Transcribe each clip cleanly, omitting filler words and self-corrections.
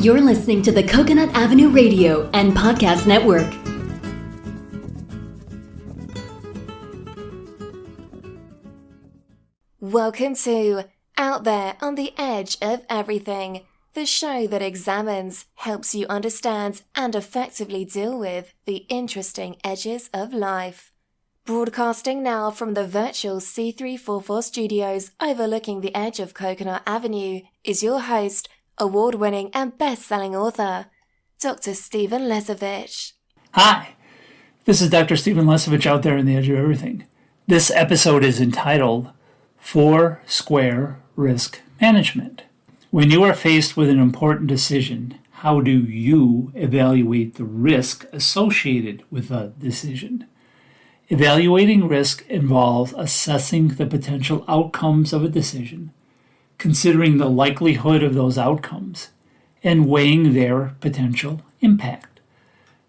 You're listening to the Coconut Avenue Radio and Podcast Network. Welcome to Out There on the Edge of Everything, the show that examines, helps you understand, and effectively deal with the interesting edges of life. Broadcasting now from the virtual C344 studios overlooking the edge of Coconut Avenue is your host, award-winning and best-selling author, Dr. Stephen Lesovich. Hi, this is Dr. Stephen Lesovich out there on the edge of everything. This episode is entitled 4 Square Risk Management. When you are faced with an important decision, how do you evaluate the risk associated with the decision? Evaluating risk involves assessing the potential outcomes of a decision, considering the likelihood of those outcomes, and weighing their potential impact.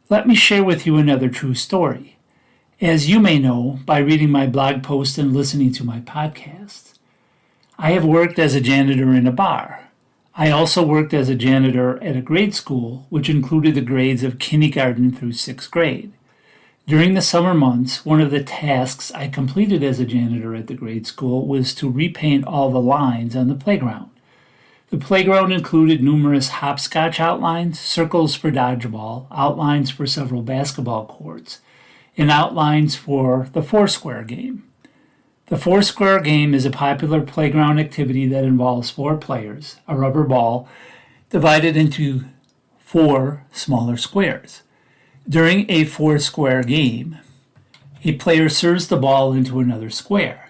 Let me share with you another true story. As you may know by reading my blog post and listening to my podcast, I have worked as a janitor in a bar. I also worked as a janitor at a grade school, which included the grades of kindergarten through 6th grade. During the summer months, one of the tasks I completed as a janitor at the grade school was to repaint all the lines on the playground. The playground included numerous hopscotch outlines, circles for dodgeball, outlines for several basketball courts, and outlines for the Foursquare game. The Foursquare game is a popular playground activity that involves 4 players, a rubber ball, divided into 4 smaller squares. During a Foursquare game, a player serves the ball into another square.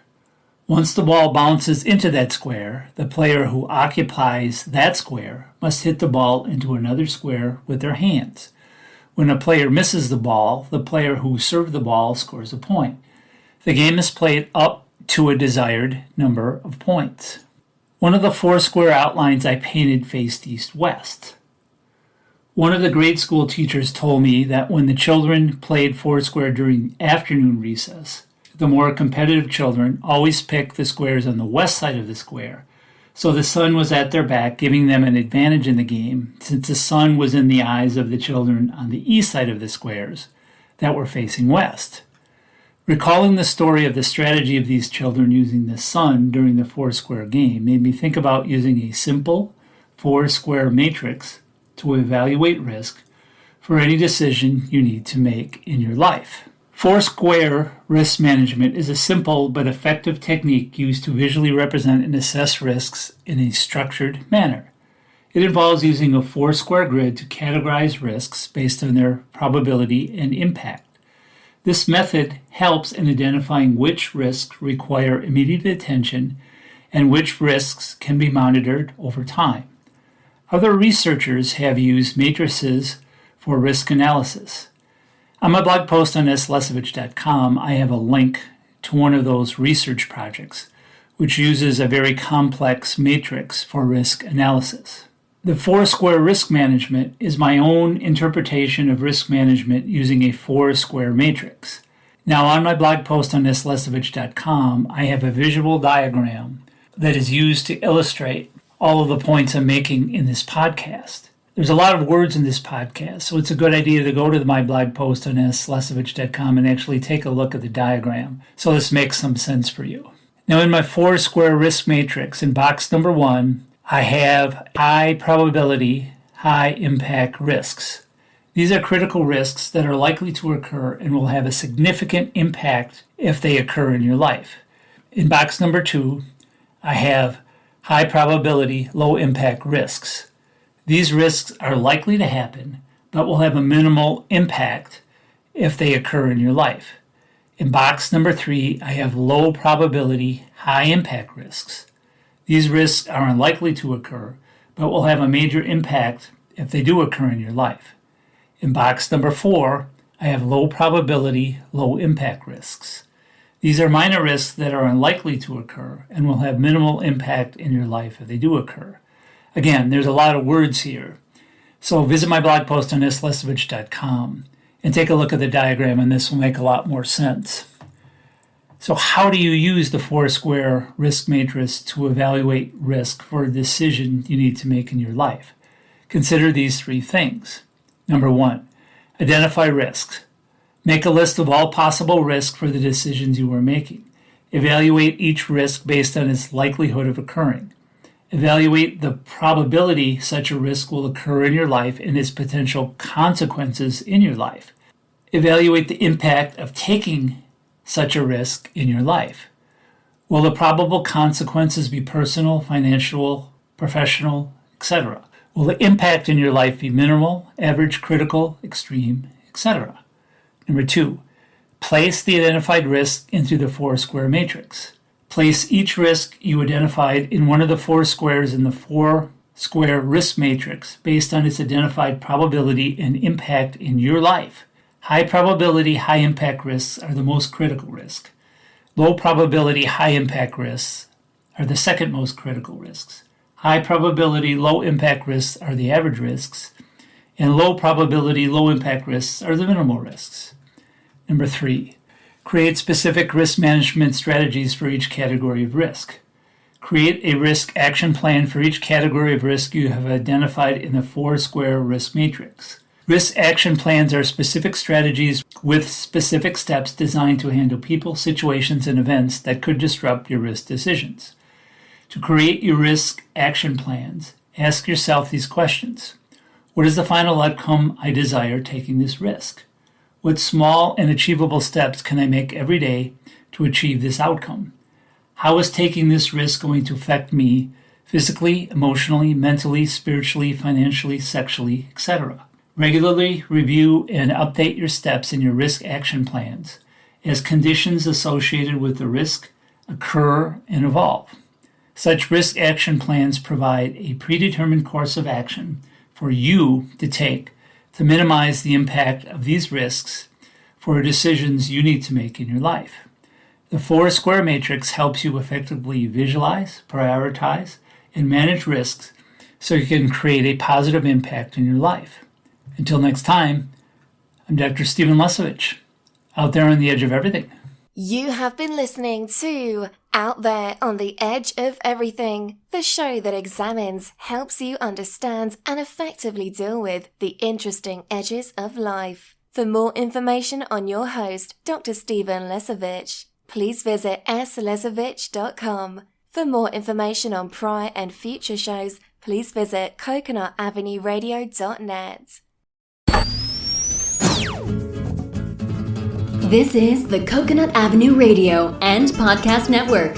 Once the ball bounces into that square, the player who occupies that square must hit the ball into another square with their hands. When a player misses the ball, the player who served the ball scores a point. The game is played up to a desired number of points. One of the 4 square outlines I painted faced east-west. One of the grade school teachers told me that when the children played Foursquare during afternoon recess, the more competitive children always picked the squares on the west side of the square, so the sun was at their back, giving them an advantage in the game, since the sun was in the eyes of the children on the east side of the squares that were facing west. Recalling the story of the strategy of these children using the sun during the Foursquare game made me think about using a simple 4-square matrix to evaluate risk for any decision you need to make in your life. 4-square risk management is a simple but effective technique used to visually represent and assess risks in a structured manner. It involves using a 4-square grid to categorize risks based on their probability and impact. This method helps in identifying which risks require immediate attention and which risks can be monitored over time. Other researchers have used matrices for risk analysis. On my blog post on slesovich.com, I have a link to one of those research projects, which uses a very complex matrix for risk analysis. The 4-square risk management is my own interpretation of risk management using a 4-square matrix. Now, on my blog post on slesovich.com, I have a visual diagram that is used to illustrate all of the points I'm making in this podcast. There's a lot of words in this podcast, so it's a good idea to go to my blog post on slesovich.com and actually take a look at the diagram, so this makes some sense for you. Now, in my 4-square risk matrix, in box number 1, I have high probability, high impact risks. These are critical risks that are likely to occur and will have a significant impact if they occur in your life. In box number 2, I have high probability, low impact risks. These risks are likely to happen, but will have a minimal impact if they occur in your life. In box number 3, I have low probability, high impact risks. These risks are unlikely to occur, but will have a major impact if they do occur in your life. In box number 4, I have low probability, low impact risks. These are minor risks that are unlikely to occur and will have minimal impact in your life if they do occur. Again, there's a lot of words here. So visit my blog post on slesovich.com and take a look at the diagram, and this will make a lot more sense. So how do you use the 4-square risk matrix to evaluate risk for a decision you need to make in your life? Consider these 3 things. Number 1, identify risks. Make a list of all possible risks for the decisions you are making. Evaluate each risk based on its likelihood of occurring. Evaluate the probability such a risk will occur in your life and its potential consequences in your life. Evaluate the impact of taking such a risk in your life. Will the probable consequences be personal, financial, professional, etc.? Will the impact in your life be minimal, average, critical, extreme, etc.? Number 2, place the identified risk into the 4-square matrix. Place each risk you identified in one of the 4 squares in the 4-square risk matrix based on its identified probability and impact in your life. High probability, high impact risks are the most critical risk. Low probability, high impact risks are the second most critical risks. High probability, low impact risks are the average risks, and low probability, low impact risks are the minimal risks. Number 3, create specific risk management strategies for each category of risk. Create a risk action plan for each category of risk you have identified in the 4-square risk matrix. Risk action plans are specific strategies with specific steps designed to handle people, situations, and events that could disrupt your risk decisions. To create your risk action plans, ask yourself these questions. What is the final outcome I desire taking this risk? What small and achievable steps can I make every day to achieve this outcome? How is taking this risk going to affect me physically, emotionally, mentally, spiritually, financially, sexually, etc.? Regularly review and update your steps in your risk action plans as conditions associated with the risk occur and evolve. Such risk action plans provide a predetermined course of action for you to take to minimize the impact of these risks for decisions you need to make in your life. The 4-square matrix helps you effectively visualize, prioritize, and manage risks so you can create a positive impact in your life. Until next time, I'm Dr. Stephen Lesevich, out there on the edge of everything. You have been listening to Out There on the Edge of Everything, the show that examines, helps you understand, and effectively deal with the interesting edges of life. For more information on your host, Dr. Stephen Lesevich, please visit slesevich.com. For more information on prior and future shows, please visit coconutavenueradio.net. This is the Coconut Avenue Radio and Podcast Network.